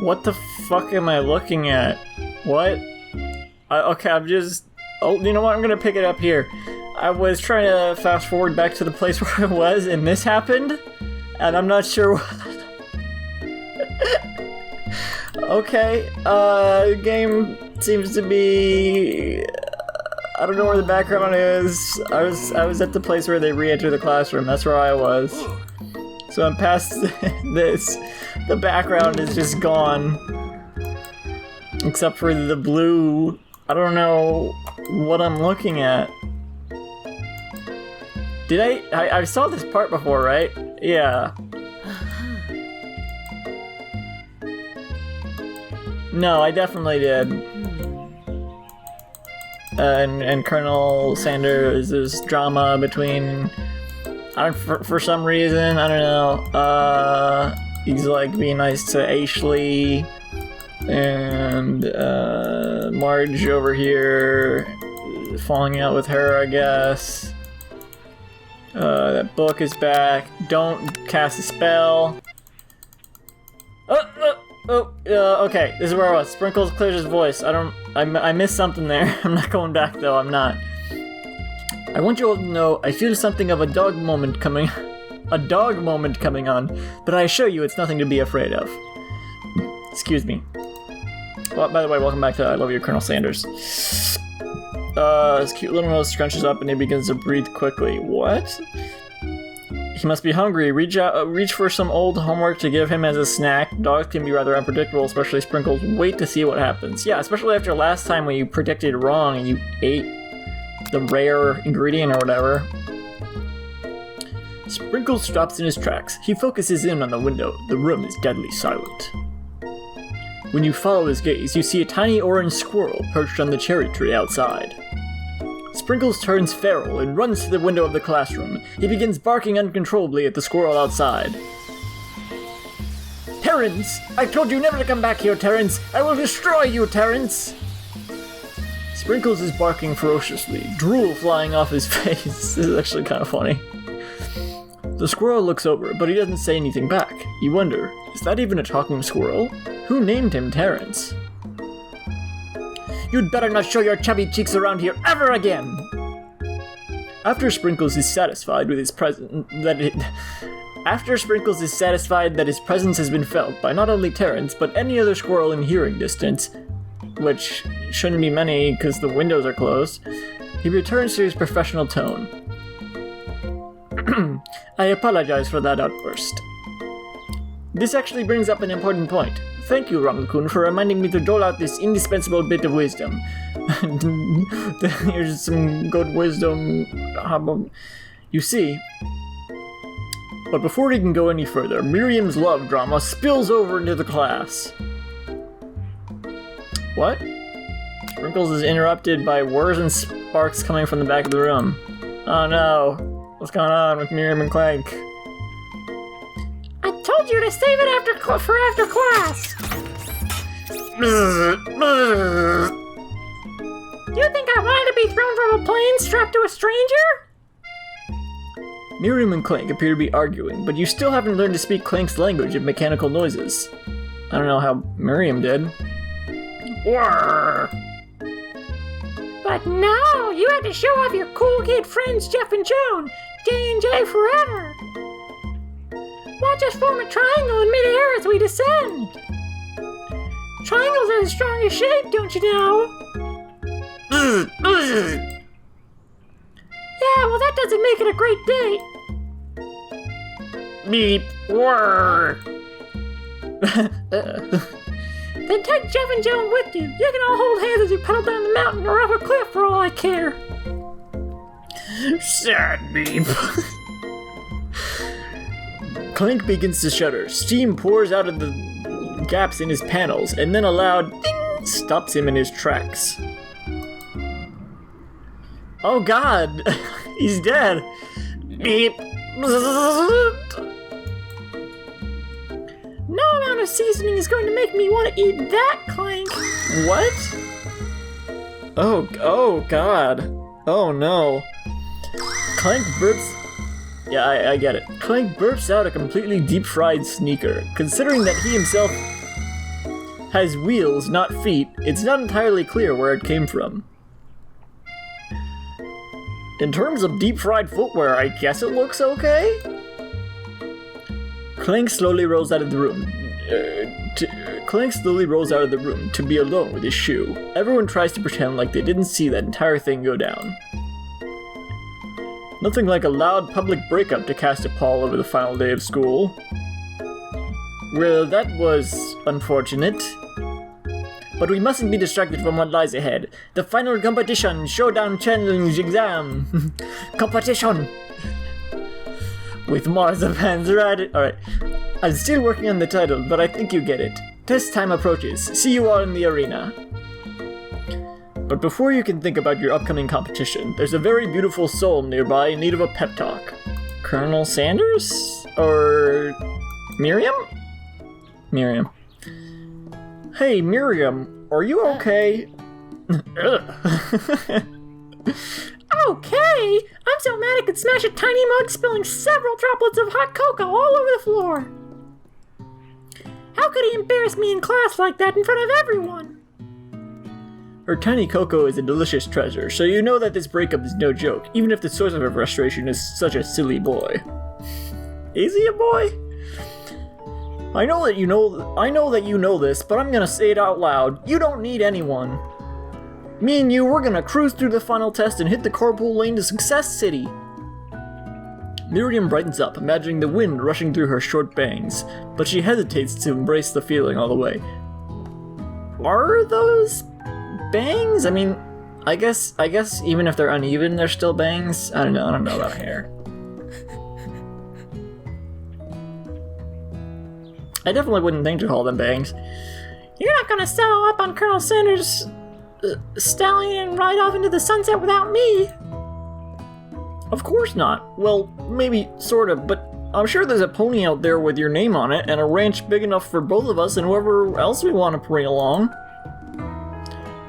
What the fuck am I looking at? What? Okay, I'm just... Oh, you know what? I'm gonna pick it up here. I was trying to fast forward back to the place where I was, and this happened? And I'm not sure what... Okay, game seems to be... I don't know where the background is. I was at the place where they re-enter the classroom. That's where I was. So I'm past this. The background is just gone. Except for the blue... I don't know what I'm looking at. Did I saw this part before, right? Yeah. No, I definitely did. And Colonel Sanders, there's drama between... for some reason, I don't know. He's like being nice to Ashley. And Marge over here falling out with her, I guess. That book is back. Don't cast a spell. Okay, this is where I was. Sprinkles clears his voice. I missed something there. I'm not going back though, I'm not. I want you all to know I feel something of a dog moment coming on, but I assure you it's nothing to be afraid of. Excuse me. Well, by the way, welcome back to I Love You, Colonel Sanders. His cute little nose scrunches up and he begins to breathe quickly. What? He must be hungry. Reach for some old homework to give him as a snack. Dogs can be rather unpredictable, especially Sprinkles. Wait to see what happens. Yeah, especially after last time when you predicted wrong and you ate the rare ingredient or whatever. Sprinkles stops in his tracks. He focuses in on the window. The room is deadly silent. When you follow his gaze, you see a tiny orange squirrel perched on the cherry tree outside. Sprinkles turns feral and runs to the window of the classroom. He begins barking uncontrollably at the squirrel outside. Terrence! I told you never to come back here, Terrence! I will destroy you, Terrence! Sprinkles is barking ferociously, drool flying off his face. This is actually kind of funny. The squirrel looks over, but he doesn't say anything back. You wonder, is that even a talking squirrel? Who named him Terrence? You'd better not show your chubby cheeks around here ever again! After Sprinkles is satisfied that his presence has been felt by not only Terrence, but any other squirrel in hearing distance, which shouldn't be many because the windows are closed, he returns to his professional tone. I apologize for that outburst. This actually brings up an important point. Thank you, Rummel-kun, for reminding me to dole out this indispensable bit of wisdom. Here's some good wisdom. You see... But before he can go any further, Miriam's love drama spills over into the class. What? Sprinkles is interrupted by whirs and sparks coming from the back of the room. Oh no. What's going on with Miriam and Clank? I told you to save it for after class! You think I wanted to be thrown from a plane strapped to a stranger? Miriam and Clank appear to be arguing, but you still haven't learned to speak Clank's language of mechanical noises. I don't know how Miriam did. Whirr. But no, you had to show off your cool kid friends Jeff and Joan. J&J forever. Watch us form a triangle in midair as we descend. Triangles are the strongest shape, don't you know? Yeah, well that doesn't make it a great date. Beep. Whirr. Then take Jeff and Joan with you. You can all hold hands as you pedal down the mountain or up a cliff for all I care. Sad beep. Clank begins to shudder. Steam pours out of the gaps in his panels, and then a loud ding stops him in his tracks. Oh god! He's dead! Beep! No amount of seasoning is going to make me want to eat that, Clank! What? Oh god. Oh no. Clank burps... Yeah, I get it. Clank burps out a completely deep-fried sneaker. Considering that he himself... has wheels, not feet. It's not entirely clear where it came from. In terms of deep-fried footwear, I guess it looks okay? Clank slowly rolls out of the room. Clank slowly rolls out of the room to be alone with his shoe. Everyone tries to pretend like they didn't see that entire thing go down. Nothing like a loud public breakup to cast a pall over the final day of school. Well, that was unfortunate. But we mustn't be distracted from what lies ahead. The final competition, showdown challenge exam. Competition! With marzipans right. Alright. I'm still working on the title, but I think you get it. Test time approaches. See you all in the arena. But before you can think about your upcoming competition, there's a very beautiful soul nearby in need of a pep talk. Colonel Sanders? Or Miriam? Miriam. Hey, Miriam, are you okay? Okay! I'm so mad I could smash a tiny mug, spilling several droplets of hot cocoa all over the floor. How could he embarrass me in class like that in front of everyone? Her tiny cocoa is a delicious treasure, so you know that this breakup is no joke, even if the source of her frustration is such a silly boy. Is he a boy? I know that you know this, but I'm gonna say it out loud. You don't need anyone. Me and you, we're gonna cruise through the final test and hit the carpool lane to Success City. Miriam brightens up, imagining the wind rushing through her short bangs, but she hesitates to embrace the feeling all the way. Are those bangs? I mean, I guess even if they're uneven, they're still bangs. I don't know about hair. I definitely wouldn't think to call them bangs. You're not gonna settle up on Colonel Sanders' stallion and ride off into the sunset without me. Of course not. Well, maybe, sort of, but I'm sure there's a pony out there with your name on it and a ranch big enough for both of us and whoever else we want to bring along.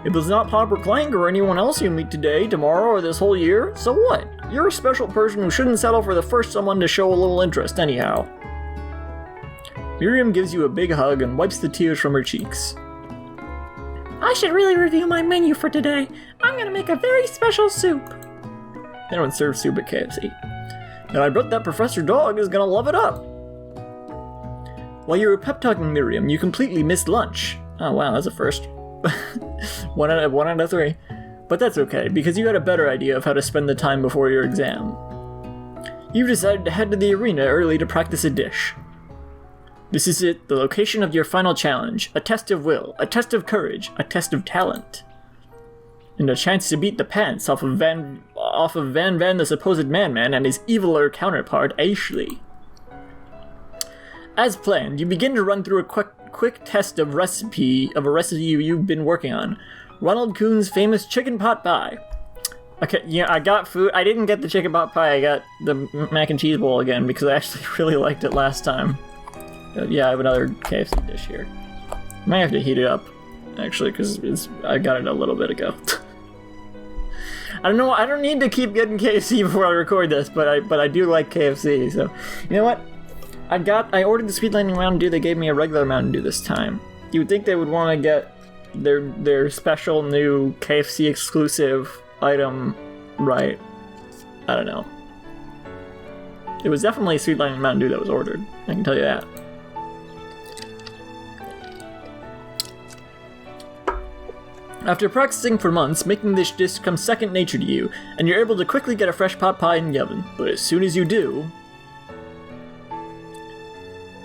If it's not Pop or Clank or anyone else you meet today, tomorrow, or this whole year, so what? You're a special person who shouldn't settle for the first someone to show a little interest anyhow. Miriam gives you a big hug and wipes the tears from her cheeks. I should really review my menu for today. I'm gonna make a very special soup. They don't serve soup at KFC. And I bet that Professor Dog is gonna love it up. While you were pep-talking Miriam, you completely missed lunch. Oh wow, that's a first. one out of 3. But that's okay, because you had a better idea of how to spend the time before your exam. You decided to head to the arena early to practice a dish. This is it, the location of your final challenge, a test of will, a test of courage, a test of talent. And a chance to beat the pants off of Van the supposed man-man and his eviler counterpart, Ashley. As planned, you begin to run through a quick test of a recipe you've been working on. Ronald Coon's famous chicken pot pie. Okay, yeah, I got food. I didn't get the chicken pot pie, I got the mac and cheese bowl again because I actually really liked it last time. Yeah, I have another KFC dish here. I might have to heat it up, actually, because I got it a little bit ago. I don't know. I don't need to keep getting KFC before I record this, but I do like KFC. So, you know what? I ordered the Sweet Lightning Mountain Dew. They gave me a regular Mountain Dew this time. You would think they would want to get their special new KFC exclusive item right. I don't know. It was definitely Sweet Lightning Mountain Dew that was ordered. I can tell you that. After practicing for months, making this dish comes second nature to you, and you're able to quickly get a fresh pot pie in the oven. But as soon as you do...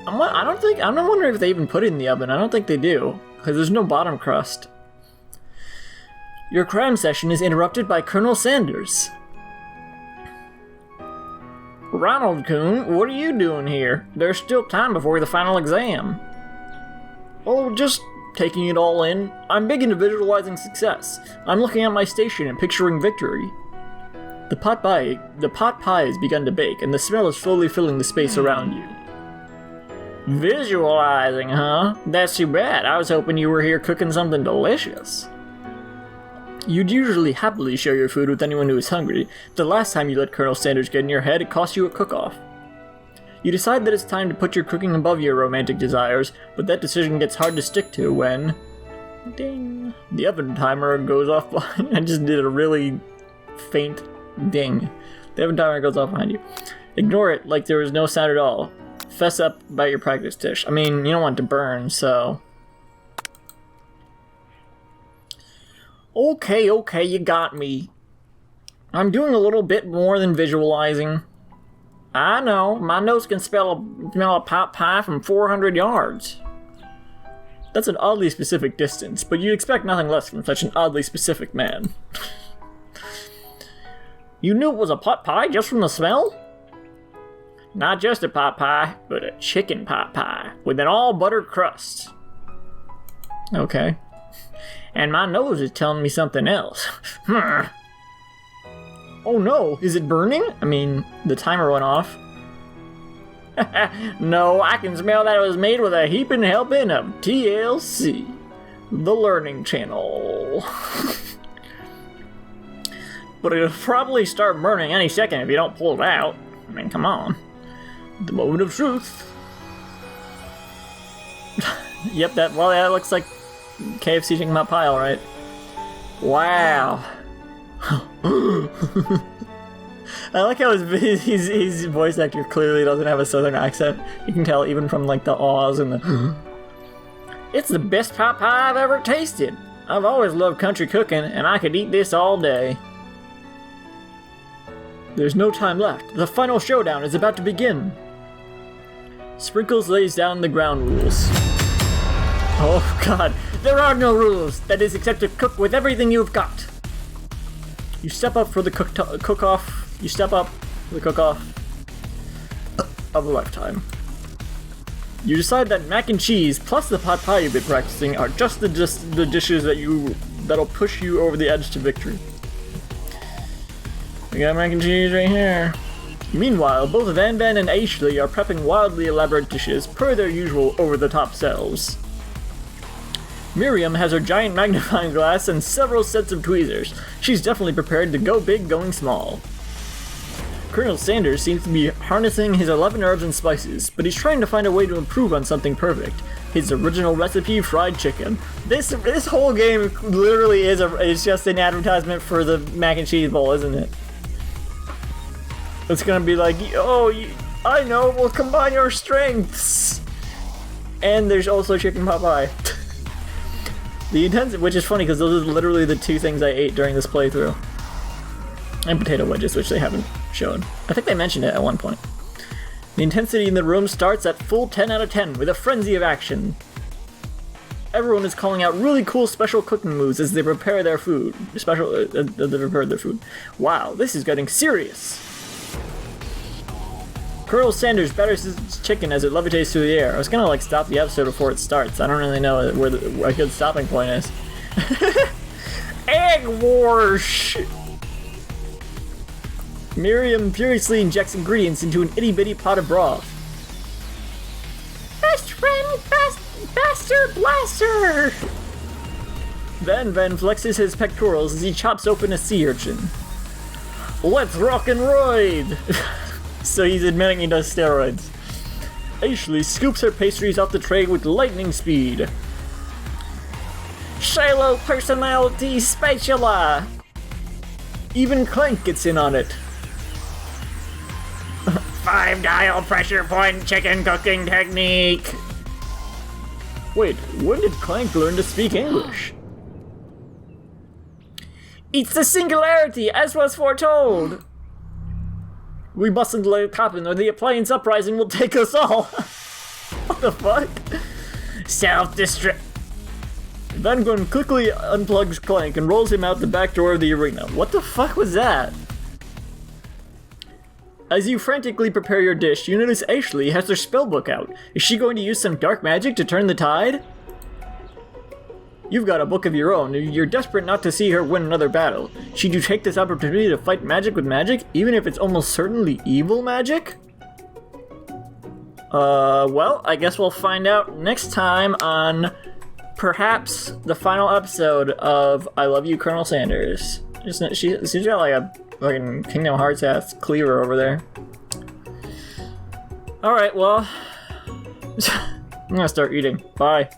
I'm wondering if they even put it in the oven. I don't think they do, because there's no bottom crust. Your cram session is interrupted by Colonel Sanders. Ronald Coon, what are you doing here? There's still time before the final exam. Oh, just taking it all in. I'm big into visualizing success. I'm looking at my station and picturing victory. The pot pie has begun to bake, and the smell is slowly filling the space around you. Visualizing, huh? That's too bad. I was hoping you were here cooking something delicious. You'd usually happily share your food with anyone who is hungry. The last time you let Colonel Sanders get in your head, it cost you a cook-off. You decide that it's time to put your cooking above your romantic desires, but that decision gets hard to stick to when... Ding. The oven timer goes off behind... I just did a really faint ding. The oven timer goes off behind you. Ignore it like there was no sound at all. Fess up about your practice dish. I mean, you don't want it to burn, so... Okay, you got me. I'm doing a little bit more than visualizing. I know, my nose can smell a pot pie from 400 yards. That's an oddly specific distance, but you'd expect nothing less from such an oddly specific man. You knew it was a pot pie just from the smell? Not just a pot pie, but a chicken pot pie with an all-butter crust. Okay. And my nose is telling me something else. Oh no, is it burning? I mean, the timer went off. No, I can smell that it was made with a heaping helping of TLC, the Learning Channel. But it'll probably start burning any second if you don't pull it out. I mean, come on. The moment of truth. Yep, that looks like KFC chicken pot pie, alright. Wow. I like how his voice actor clearly doesn't have a southern accent. You can tell even from like the awes and the... It's the best pot pie I've ever tasted. I've always loved country cooking, and I could eat this all day. There's no time left. The final showdown is about to begin. Sprinkles lays down the ground rules. Oh god, there are no rules! That is, except to cook with everything you've got. You step up for the cook-off. You step up for the cook-off of a lifetime. You decide that mac and cheese plus the pot pie you've been practicing are just the dishes that'll push you over the edge to victory. We got mac and cheese right here. Meanwhile, both Van Van and Ashley are prepping wildly elaborate dishes per their usual over-the-top selves. Miriam has her giant magnifying glass and several sets of tweezers. She's definitely prepared to go big going small. Colonel Sanders seems to be harnessing his 11 herbs and spices, but he's trying to find a way to improve on something perfect. His original recipe, fried chicken. This whole game literally is just an advertisement for the mac and cheese bowl, isn't it? It's gonna be like, I know, we'll combine our strengths! And there's also chicken pot pie. The intensity, which is funny because those are literally the two things I ate during this playthrough. And potato wedges, which they haven't shown. I think they mentioned it at one point. The intensity in the room starts at full 10 out of 10 with a frenzy of action. Everyone is calling out really cool special cooking moves as they prepare their food. Wow, this is getting serious. Colonel Sanders batters his chicken as it levitates through the air. I was gonna like stop the episode before it starts. I don't really know where a good stopping point is. Egg Wars! Miriam furiously injects ingredients into an itty-bitty pot of broth. Best friend, Baster Blaster! Van Van flexes his pectorals as he chops open a sea urchin. Let's rock and ride! So he's admitting he does steroids. Ashley scoops her pastries off the tray with lightning speed. Shiloh personality spatula! Even Clank gets in on it. 5-dial pressure point chicken cooking technique! Wait, when did Clank learn to speak English? It's the singularity, as was foretold! We mustn't let it happen, or the appliance uprising will take us all! What the fuck? Self-destruct. Van Gogh quickly unplugs Clank and rolls him out the back door of the arena. What the fuck was that? As you frantically prepare your dish, you notice Ashley has her spellbook out. Is she going to use some dark magic to turn the tide? You've got a book of your own, and you're desperate not to see her win another battle. Should you take this opportunity to fight magic with magic, even if it's almost certainly evil magic? Well, I guess we'll find out next time on perhaps the final episode of I Love You, Colonel Sanders. She's got like a fucking Kingdom Hearts ass cleaver over there. Alright, well... I'm gonna start eating. Bye.